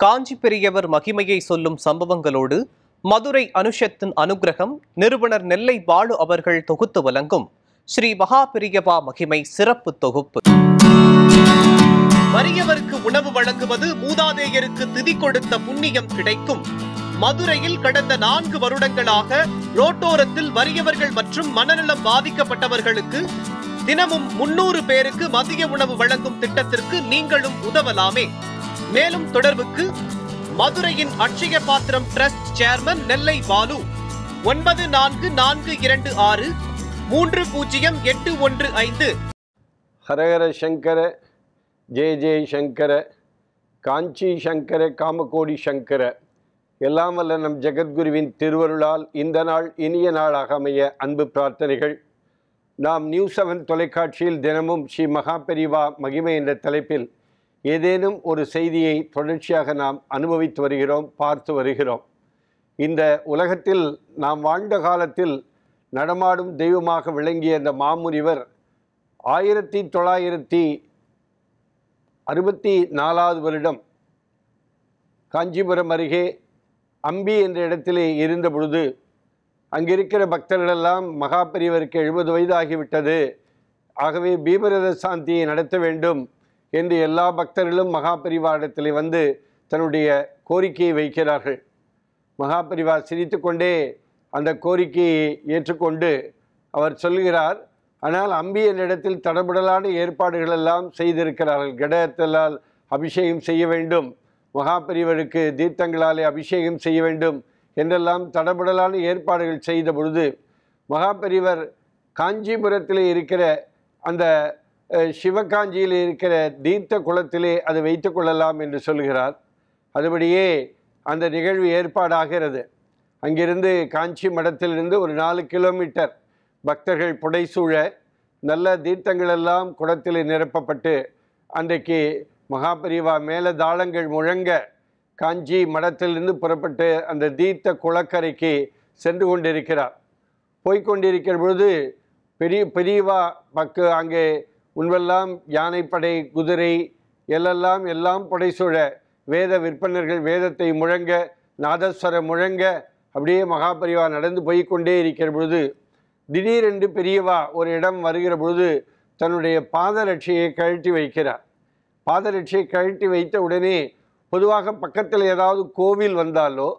காஞ்சி பெரியவர் மகிமையை சொல்லும் சம்பவங்களோடு மதுரை அனுஷத்தின் அனுக்கிரகம் நிறுவனர் நெல்லை பாலு அவர்கள் தொகுத்து வழங்கும் ஸ்ரீ மகா பெரியவா மகிமை சிறப்பு தொகுப்பு. வறியவருக்கு உணவு வழங்குவது மூதாதையருக்கு திதி கொடுத்த புண்ணியம் கிடைக்கும். மதுரையில் கடந்த 4 வருடங்களாக ரோட்டோரத்தில் வறியவர்கள் மற்றும் மனநலம் பாதிக்கப்பட்டவர்களுக்கு தினமும் 300 பேருக்கு மதிய உணவு வழங்கும் திட்டத்திற்கு நீங்களும் உதவலாமே. மேலும் தொடர்புக்கு மதுரையின் அட்சய பாத்திரம் டிரஸ்ட் சேர்மன் நெல்லை பாலு 9442630815. ஹரஹர சங்கர, ஜெய ஜெய சங்கர, காஞ்சி சங்கர, காமகோடி சங்கர. எல்லாம் வல்ல நம் ஜெகத்குருவின் திருவருளால் இந்த நாள் இனிய நாளாக அமைய அன்பு பிரார்த்தனைகள். நாம் நியூஸ் 7 தொலைக்காட்சியில் தினமும் ஸ்ரீ மகா பெரியவா மகிமை என்ற தலைப்பில் ஏதேனும் ஒரு செய்தியை தொடர்ச்சியாக நாம் அனுபவித்து வருகிறோம், பார்த்து வருகிறோம். இந்த உலகத்தில் நாம் வாழ்ந்த காலத்தில் நடமாடும் தெய்வமாக விளங்கிய இந்த மாமுனிவர் 1964 வருடம் காஞ்சிபுரம் அருகே அம்பி என்ற இடத்திலே இருந்த பொழுது அங்கிருக்கிற பக்தர்களெல்லாம் மகா பெரியவருக்கு 70 வயது ஆகிவிட்டது, ஆகவே பீமரத சாந்தியை நடத்த வேண்டும் என்று எல்லா பக்தர்களும் மகா பெரியவா இடத்திலே வந்து தன்னுடைய கோரிக்கையை வைக்கிறார்கள். மகா பெரியவா சிரித்து கொண்டே அந்த கோரிக்கையை ஏற்றுக்கொண்டு அவர் சொல்கிறார், ஆனால் அம்பி என்ற இடத்தில் தடபுடலான ஏற்பாடுகள் எல்லாம் செய்திருக்கிறார்கள். கடத்தலால் அபிஷேகம் செய்ய வேண்டும், மகா பெரியவருக்கு தீர்த்தங்களாலே அபிஷேகம் செய்ய வேண்டும் என்றெல்லாம் தடபுடலான ஏற்பாடுகள் செய்த பொழுது மகா பெரியவர் காஞ்சிபுரத்திலே இருக்கிற அந்த சிவகாஞ்சியில் இருக்கிற தீர்த்த குளத்திலே அதை வைத்து கொள்ளலாம் என்று சொல்கிறார். அதுபடியே அந்த நிகழ்வு ஏற்பாடாகிறது. அங்கிருந்து காஞ்சி மடத்திலிருந்து ஒரு 4 கிலோமீட்டர் பக்தர்கள் புடைசூழ நல்ல தீர்த்தங்களெல்லாம் குளத்தில் நிரப்பப்பட்டு அன்றைக்கு மகா பெரியவா மேல தாளங்கள் முழங்க காஞ்சி மடத்திலிருந்து புறப்பட்டு அந்த தீர்த்த குளக்கரைக்கு சென்று கொண்டிருக்கிறார். போய்கொண்டிருக்கிற பொழுது பெரியவா அங்கே முன்பெல்லாம் யானைப்படை, குதிரை எல்லாம் புடைசூழ வேத விற்பனர்கள் வேதத்தை முழங்க, நாதஸ்வரம் முழங்க அப்படியே மகா பெரியவா நடந்து போய்கொண்டே இருக்கிற பொழுது திடீரென்று பெரியவா ஒரு இடம் வருகிற பொழுது தன்னுடைய பாதரட்சையை கழட்டி வைக்கிறார். பாதரட்சையை கழட்டி வைத்த உடனே பொதுவாக பக்கத்தில் ஏதாவது கோவில் வந்தாலோ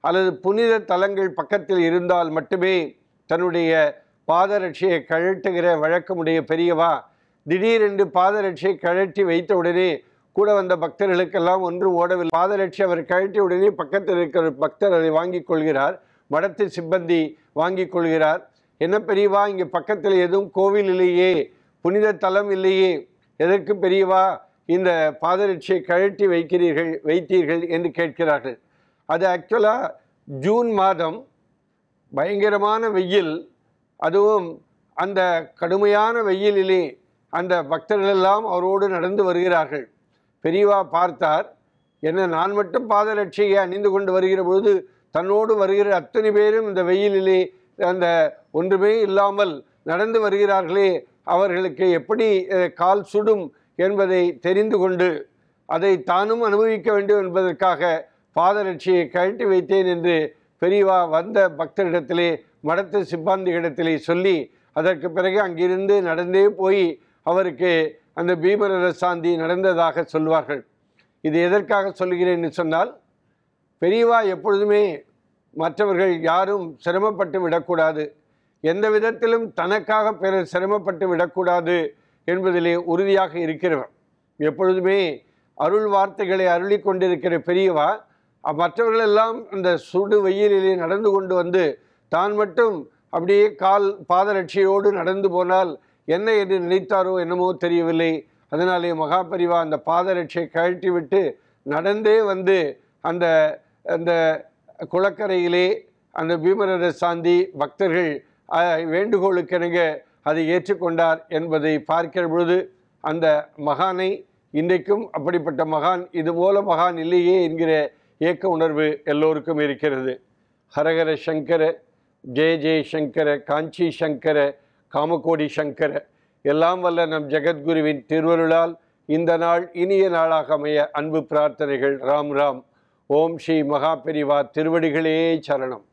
அல்லது புனித தலங்கள் பக்கத்தில் இருந்தால் மட்டுமே தன்னுடைய பாதரட்சையை கழட்டுகிற வழக்கமுடைய பெரியவா திடீரென்று பாதரட்சையை கழட்டி வைத்த உடனே கூட வந்த பக்தர்களுக்கெல்லாம் ஒன்றும் ஓடவில்லை. பாதரட்சி அவர் கழட்டிய உடனே பக்கத்தில் இருக்கிற பக்தர் அதை வாங்கி கொள்கிறார், மடத்து சிப்பந்தி வாங்கி கொள்கிறார். என்ன பெரியவா, இங்கே பக்கத்தில் எதுவும் கோவில் இல்லையே, புனித தலம் இல்லையே, எதற்கு பெரியவா இந்த பாதரட்சியை கழட்டி வைத்தீர்கள் என்று கேட்கிறார்கள். அது ஆக்சுவலாக ஜூன் மாதம் பயங்கரமான வெயில், அதுவும் அந்த கடுமையான வெயிலிலே அந்த பக்தர்களெல்லாம் அவரோடு நடந்து வருகிறார்கள். பெரியவா பார்த்தார், என்ன நான் மட்டும் பாதரட்சியை அணிந்து கொண்டு வருகிற பொழுது தன்னோடு வருகிற அத்தனை பேரும் இந்த வெயிலிலே அந்த ஒன்றுமே இல்லாமல் நடந்து வருகிறார்களே, அவர்களுக்கு எப்படி கால் சுடும் என்பதை தெரிந்து கொண்டு அதை தானும் அனுபவிக்க வேண்டும் என்பதற்காக பாதரட்சியை கழட்டி வைத்தேன் என்று பெரியவா வந்த பக்தரிடத்திலே, மடத்து சிப்பாந்திகளிடத்திலே சொல்லி அதற்கு பிறகு அங்கிருந்து நடந்தே போய் அவருக்கு அந்த பீமரத சாந்தி நடந்ததாக சொல்வார்கள். இது எதற்காக சொல்கிறேன்னு சொன்னால், பெரியவா எப்பொழுதுமே மற்றவர்கள் யாரும் சிரமப்பட்டு விடக்கூடாது, எந்த விதத்திலும் தனக்காக பிறர் சிரமப்பட்டு விடக்கூடாது என்பதிலே உறுதியாக இருக்கிறவர். எப்பொழுதுமே அருள் வார்த்தைகளை அருளி கொண்டிருக்கிற பெரியவா மற்றவர்களெல்லாம் அந்த சுடு வெயிலிலே நடந்து கொண்டு வந்து தான் மட்டும் அப்படியே பாதரட்சியோடு நடந்து போனால் என்ன என்று நினைத்தாரோ என்னமோ தெரியவில்லை. அதனாலே மகா பெரியவா அந்த பாதரட்சியை கழட்டி விட்டு நடந்தே வந்து அந்த அந்த குளக்கரையிலே அந்த பீமரத சாந்தி பக்தர்கள் வேண்டுகோளுக்கெனங்க அதை ஏற்றுக்கொண்டார் என்பதை பார்க்கிற பொழுது அந்த மகானை இன்றைக்கும் அப்படிப்பட்ட மகான் இதுபோல மகான் இல்லையே என்கிற ஏக்க உணர்வு எல்லோருக்கும் இருக்கிறது. ஹரஹர சங்கர, ஜெய ஜெய சங்கர, காஞ்சி சங்கர, காமகோடி சங்கர. எல்லாம் வல்ல நம் ஜெகத்குருவின் திருவருளால் இந்த நாள் இனிய நாளாக அமைய அன்பு பிரார்த்தனைகள். ராம் ராம். ஓம் ஸ்ரீ மகாபெரிவா திருவடிகளே சரணம்.